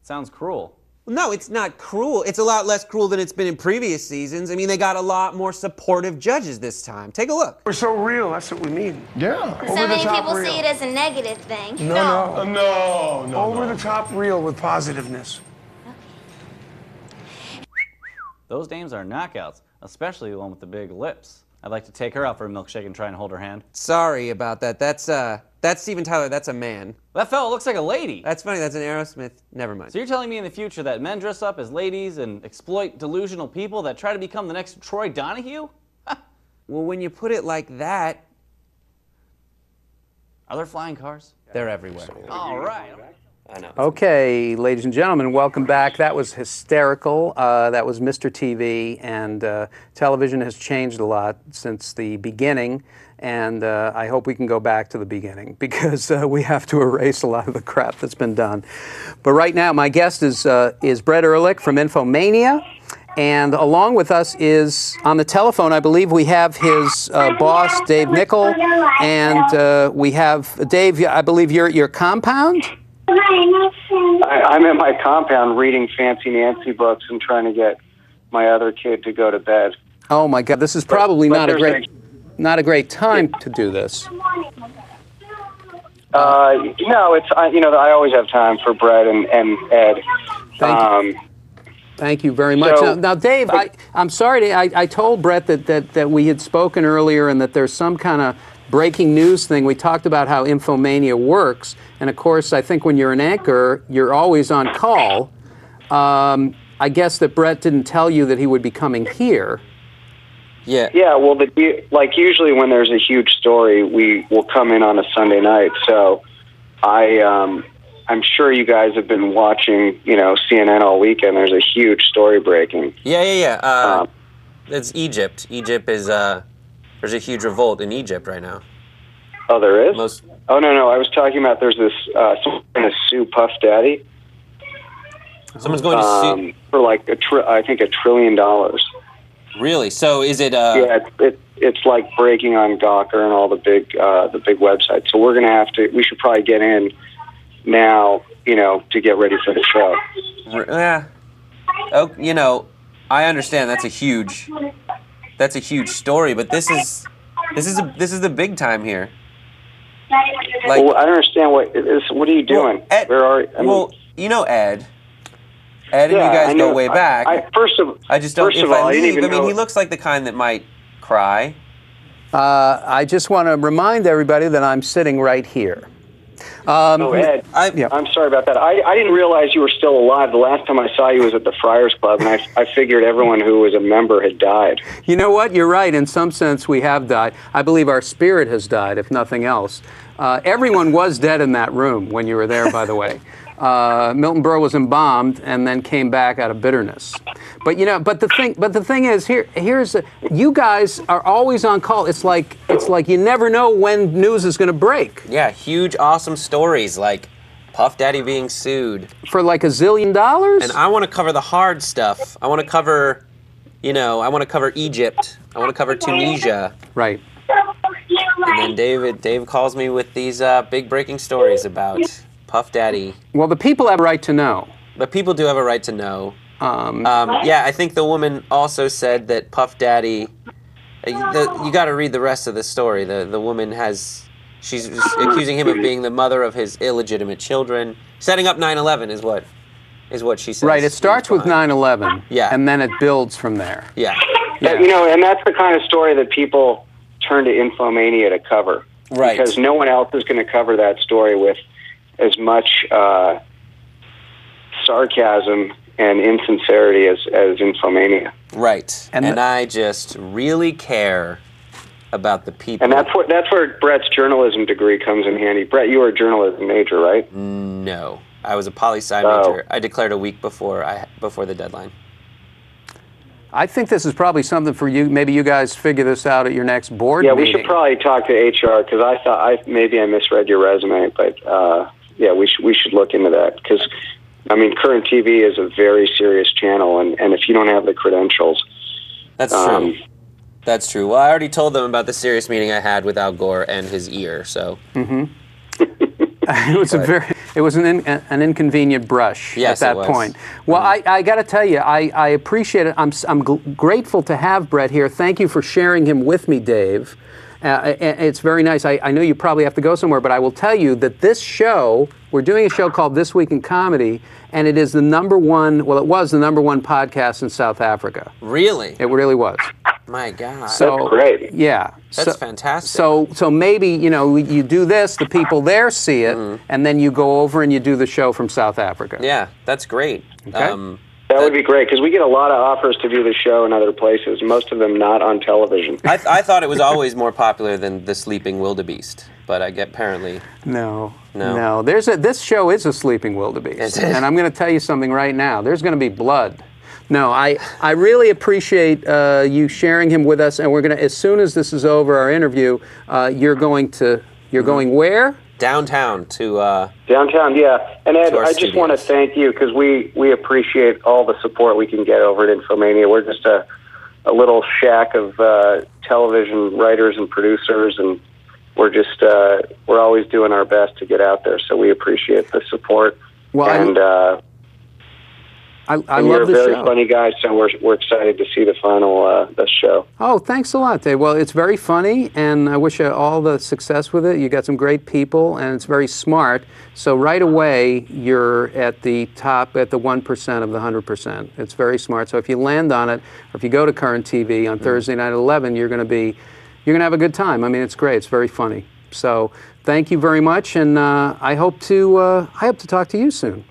Sounds cruel. No, it's not cruel. It's a lot less cruel than it's been in previous seasons. I mean, they got a lot more supportive judges this time. Take a look. We're so real, that's what we mean. Yeah. So many people see it as a negative thing. No. Over the top real with positiveness. Those dames are knockouts, especially the one with the big lips. I'd like to take her out for a milkshake and try and hold her hand. Sorry about that. That's Steven Tyler. That's a man. That fella looks like a lady. That's funny. That's an Aerosmith. Never mind. So you're telling me in the future that men dress up as ladies and exploit delusional people that try to become the next Troy Donahue? Well, when you put it like that... Are there flying cars? They're everywhere. All right. I know. Okay, ladies and gentlemen, welcome back. That was hysterical. That was Mr. TV, and television has changed a lot since the beginning, and I hope we can go back to the beginning because we have to erase a lot of the crap that's been done. But right now, my guest is Brett Erlich from InfoMania, and along with us is, on the telephone, I believe we have his boss, Dave Nickel, and we have, Dave, I believe you're at your compound? I'm at my compound reading Fancy Nancy books and trying to get my other kid to go to bed. Oh my God, this is probably not a great time to do this. No, it's I always have time for Brett and Ed. Thank you very much. Now, Dave, I'm sorry. I told Brett that we had spoken earlier and that there's some kind of breaking news thing. We talked about how InfoMania works, and of course, I think when you're an anchor, you're always on call. I guess that Brett didn't tell you that he would be coming here. Yeah. Yeah. Well, usually when there's a huge story, we will come in on a Sunday night. So, I'm sure you guys have been watching, CNN all weekend. There's a huge story breaking. Yeah. It's Egypt. Egypt is there's a huge revolt in Egypt right now. Oh, there is? Oh, no. I was talking about there's this, someone's going to sue Puff Daddy. Someone's going to sue? For like, I think $1 trillion. Really? So is it... Yeah, it's like breaking on Gawker and all the big websites. So we're going to have to, we should probably get in now, to get ready for the show. Yeah. Oh, I understand that's a huge story, but this is the big time here. Well, I don't understand what are you doing? Ed, Where are Ed. Ed and you guys go way back. I just don't. If I leave, he looks like the kind that might cry. I just want to remind everybody that I'm sitting right here. Ed, I'm sorry about that. I didn't realize you were still alive. The last time I saw you was at the Friars Club, and I figured everyone who was a member had died. You know what? You're right. In some sense, we have died. I believe our spirit has died, if nothing else. Everyone was dead in that room when you were there, by the way. Milton Berle was embalmed and then came back out of bitterness. But the thing is, you guys are always on call. It's like you never know when news is going to break. Yeah, huge, awesome stories like Puff Daddy being sued for like $1 zillion. And I want to cover the hard stuff. I want to cover, I want to cover Egypt. I want to cover Tunisia. Right. And then Dave calls me with these big breaking stories about Puff Daddy. Well, the people have a right to know. The people do have a right to know. Yeah, I think the woman also said that Puff Daddy. You got to read the rest of the story. The woman she's accusing him of being the mother of his illegitimate children. Setting up 9/11 is what she says. Right. It starts with 9/11. Yeah. And then it builds from there. Yeah. You know, and that's the kind of story that people turn to InfoMania to cover. Right. Because no one else is going to cover that story with as much sarcasm and insincerity as InfoMania. Right. And I just really care about the people. And that's where Brett's journalism degree comes in handy. Brett, you were a journalism major, right? No. I was a poli-sci major. I declared a week before the deadline. I think this is probably something for you. Maybe you guys figure this out at your next board meeting. Yeah, we should probably talk to HR because I thought maybe I misread your resume, but yeah, we should look into that because I mean, Current TV is a very serious channel, and if you don't have the credentials, that's true. That's true. Well, I already told them about the serious meeting I had with Al Gore and his ear, so. Mm-hmm. It was an inconvenient brush at that point. Well, I got to tell you, I appreciate it. I'm grateful to have Brett here. Thank you for sharing him with me, Dave. It's very nice. I know you probably have to go somewhere, but I will tell you that this show, we're doing a show called This Week in Comedy, and it is the #1, well, it was the #1 podcast in South Africa. Really? It really was. My God. So, that's great. Yeah. That's fantastic. So maybe, you know, you do this, the people there see it, and then you go over and you do the show from South Africa. Yeah, that's great. Okay. That would be great because we get a lot of offers to do the show in other places, most of them not on television. I thought it was always more popular than The Sleeping Wildebeest, but I get apparently. No. This show is a sleeping wildebeest, and I'm going to tell you something right now. There's going to be blood. No, I really appreciate you sharing him with us, and we're going to, as soon as this is over, our interview, you're going where? Downtown to. Downtown, yeah. And Ed, I just want to thank you because we appreciate all the support we can get over at InfoMania. We're just a little shack of television writers and producers, and we're always doing our best to get out there. So we appreciate the support. Well, and I and love the show. You're a very funny guy, so we're excited to see the final show. Oh, thanks a lot, Dave. Well, it's very funny, and I wish you all the success with it. You got some great people, and it's very smart. So right away, you're at the top, at the 1% of the 100%. It's very smart. So if you land on it, or if you go to Current TV on Thursday night at 11, you're going to have a good time. I mean, it's great. It's very funny. So thank you very much, and I hope to talk to you soon.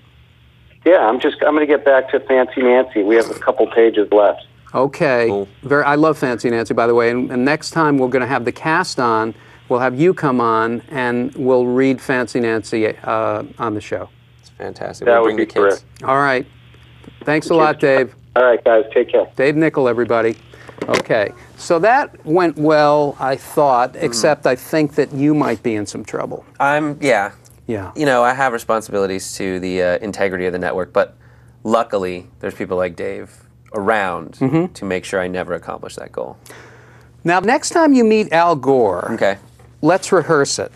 Yeah, I'm going to get back to Fancy Nancy. We have a couple pages left. Okay. Cool. I love Fancy Nancy, by the way. And next time we're going to have the cast on. We'll have you come on, and we'll read Fancy Nancy on the show. It's fantastic. That would be great. All right. Thanks a lot, Dave. All right, guys. Take care. Dave Nickel, everybody. Okay. So that went well, I thought, except I think that you might be in some trouble. Yeah. Yeah. You know, I have responsibilities to the integrity of the network, but luckily there's people like Dave around to make sure I never accomplish that goal. Now, next time you meet Al Gore, let's rehearse it.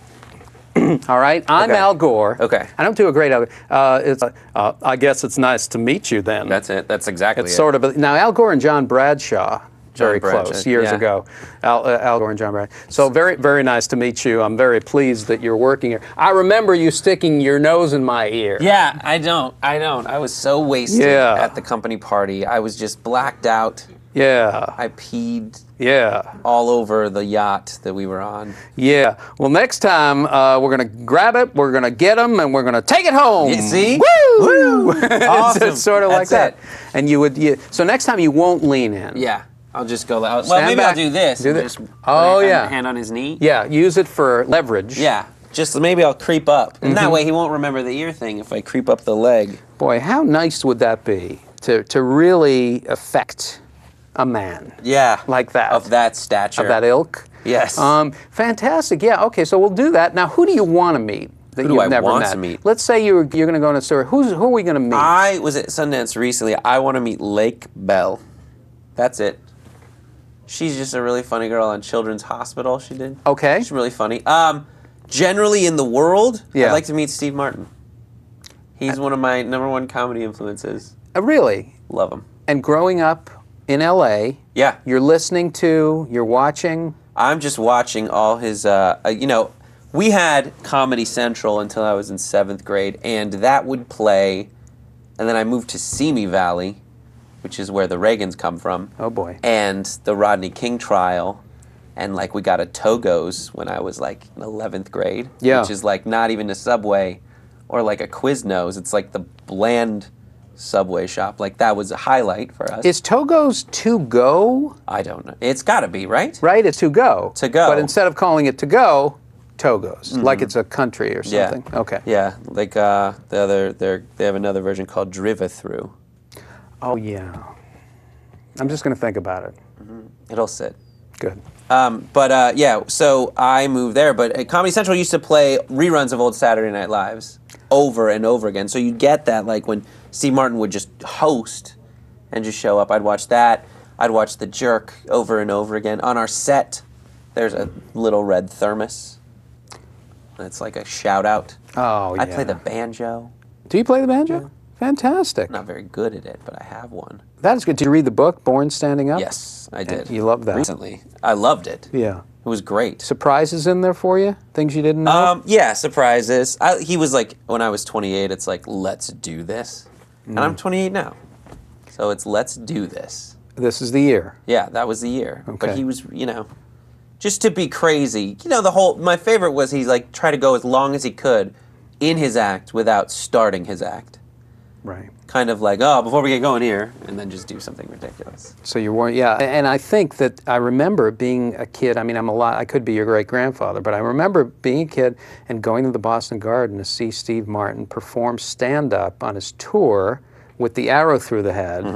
All right? I'm Al Gore. Okay. I don't do a great Al Gore. I guess it's nice to meet you then. That's it. That's exactly it. It's sort of now, Al Gore and John Bradshaw, very close, years ago. Al Gore and John Bradshaw. So very, very nice to meet you. I'm very pleased that you're working here. I remember you sticking your nose in my ear. Yeah, I don't. I was so wasted at the company party. I was just blacked out. Yeah. I peed all over the yacht that we were on. Yeah. Well, next time we're going to grab it, we're going to get them, and we're going to take it home. You see? Woo! Awesome. It's sort of like that. And so next time you won't lean in. Yeah. I'll just go. Well, maybe I'll do this. Do this. Just hand on his knee. Yeah. Use it for leverage. Yeah. Just maybe I'll creep up, and that way he won't remember the ear thing if I creep up the leg. Boy, how nice would that be to really affect a man? Yeah. Like that. Of that stature. Of that ilk. Yes. Fantastic. Yeah. Okay. So we'll do that. Now, who do you want to meet? Who do I want to meet? Let's say you're going to go in a store. Who are we going to meet? I was at Sundance recently. I want to meet Lake Bell. That's it. She's just a really funny girl on Children's Hospital. She did. Okay. She's really funny. Generally in the world, I'd like to meet Steve Martin. He's one of my #1 comedy influences. Really? Love him. And growing up in L.A., yeah, you're listening to, you're watching. I'm just watching all his. You know, we had Comedy Central until I was in 7th grade, and that would play. And then I moved to Simi Valley, which is where the Reagans come from. Oh boy. And the Rodney King trial. And like we got a Togo's when I was like in 11th grade. Yeah. Which is like not even a Subway or like a Quiznos. It's like the bland Subway shop. Like that was a highlight for us. Is Togo's to go? I don't know. It's got to be, right? Right, it's to go. To go. But instead of calling it to go, Togo's, like it's a country or something. Yeah. Okay. Yeah, like they have another version called Driva Through. Oh yeah. I'm just going to think about it. It'll sit. Good. Yeah, so I moved there, but Comedy Central used to play reruns of old Saturday Night Lives over and over again. So you'd get that, like when Steve Martin would just host and just show up, I'd watch that. I'd watch The Jerk over and over again. On our set, there's a little red thermos. That's like a shout out. Oh, yeah. I play the banjo. Do you play the banjo? Yeah. Fantastic. I'm not very good at it, but I have one. That is good. Did you read the book, Born Standing Up? Yes, I did. You loved that. Recently. I loved it. Yeah. It was great. Surprises in there for you? Things you didn't know? Yeah, surprises. He was like, when I was 28, it's like, let's do this. And I'm 28 now. So it's let's do this. This is the year. Yeah, that was the year. Okay. But he was, you know, just to be crazy. You know, my favorite was he's like, try to go as long as he could in his act without starting his act. Right. Kind of like, oh, before we get going here, and then just do something ridiculous. So you weren't, yeah. And I think that I remember being a kid. I mean, I could be your great-grandfather, but I remember being a kid and going to the Boston Garden to see Steve Martin perform stand-up on his tour with the arrow through the head.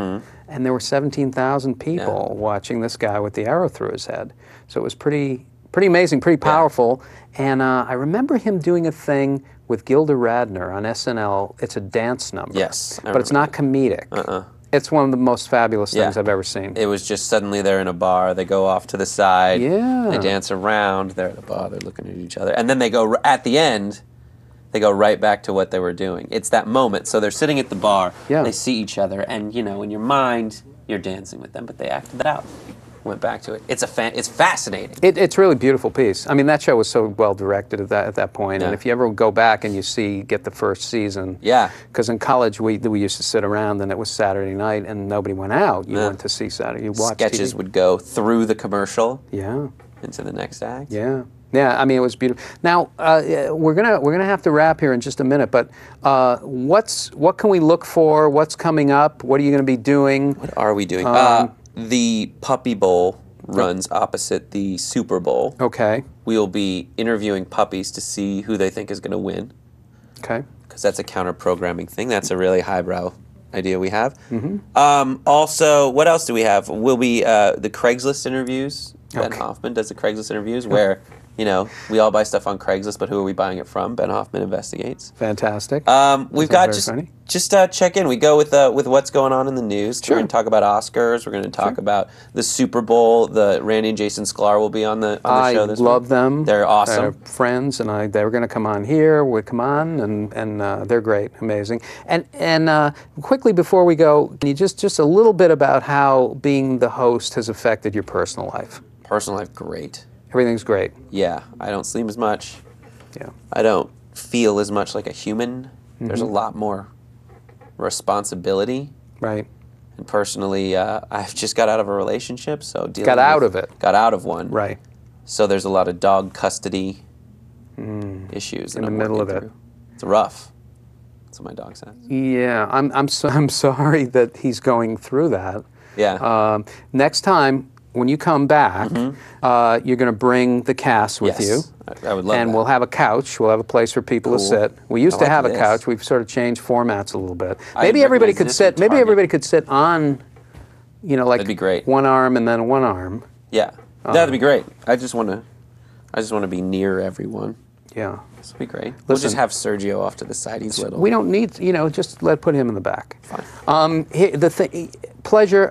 And there were 17,000 people watching this guy with the arrow through his head. So it was pretty amazing, pretty powerful. And I remember him doing a thing with Gilda Radner on SNL. It's a dance number. Yes. But it's not comedic. It's one of the most fabulous things I've ever seen. It was just suddenly they're in a bar, they go off to the side, Yeah. they dance around, they're at the bar, they're looking at each other. And then they go, at the end, they go right back to what they were doing. It's that moment. So they're sitting at the bar, they see each other, and you know, in your mind, you're dancing with them, but they acted that out. Went back to it. It's fascinating. It's a really beautiful piece. I mean, that show was so well directed at that point. And if you ever go back and you get the first season, because in college we used to sit around and it was Saturday night and nobody went out. You went to see Saturday. You watched sketches TV. would go through the commercial. Yeah. Into the next act. Yeah. Yeah, I mean, it was beautiful. Now, we're gonna have to wrap here in just a minute, but what can we look for? What's coming up? What are you going to be doing? What are we doing? The Puppy Bowl runs opposite the Super Bowl. Okay. We'll be interviewing puppies to see who they think is going to win. Okay. Because that's a counter-programming thing. That's a really highbrow idea we have. Also, what else do we have? We'll be the Craigslist interviews. Ben Hoffman does the Craigslist interviews where, you know, we all buy stuff on Craigslist, but who are we buying it from? Ben Hoffman investigates. Fantastic. We've got just check in. We go with what's going on in the news. Sure. We're going to talk about Oscars. We're going to talk about the Super Bowl. The Randy and Jason Sklar will be on the show this week. I love them. They're awesome. They're friends, and they were going to come on here. We come on, and they're great, amazing. And quickly before we go, can you just a little bit about how being the host has affected your personal life? Personal life, great. Everything's great. Yeah, I don't sleep as much. Yeah. I don't feel as much like a human. There's a lot more responsibility. Right. And personally, I've just got out of a relationship, so got out of one. Right. So there's a lot of dog custody issues in the middle of it. It's rough. That's what my dog says. Yeah, I'm sorry that he's going through that. Yeah. Next time, when you come back, you're going to bring the cast with you. I would love that. And we'll have a couch. We'll have a place for people to sit. We used to have a couch. We've sort of changed formats a little bit. Maybe everybody could sit. Maybe everybody could sit on, you know, like that'd be great. One arm and then one arm. Yeah, that'd be great. I just want to be near everyone. Yeah. This would be great. We'll just have Sergio off to the side. He's little. We don't need, you know, just put him in the back. Fine.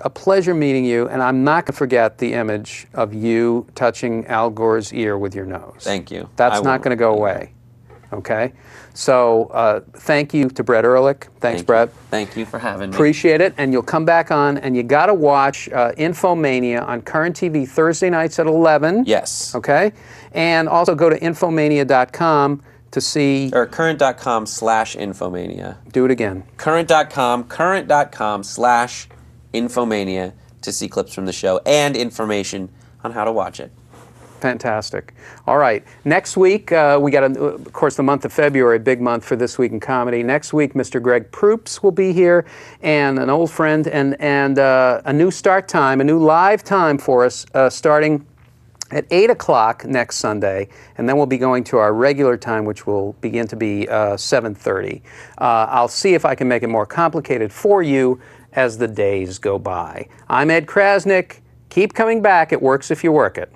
A pleasure meeting you, and I'm not going to forget the image of you touching Al Gore's ear with your nose. Thank you. That's not going to go away. Okay? So thank you to Brett Erlich. Thanks, Brett. Thank you for having me. Appreciate it. And you'll come back on, and you got to watch InfoMania on Current TV Thursday nights at 11. Yes. Okay? And also go to infomania.com to see... Or current.com/infomania. Do it again. current.com/infomania to see clips from the show and information on how to watch it. Fantastic. All right. Next week, we got, of course, the month of February, a big month for This Week in Comedy. Next week, Mr. Greg Proops will be here, and an old friend, and a new start time, a new live time for us, starting at 8 o'clock next Sunday, and then we'll be going to our regular time, which will begin to be 7:30. I'll see if I can make it more complicated for you as the days go by. I'm Ed Krasnick. Keep coming back. It works if you work it.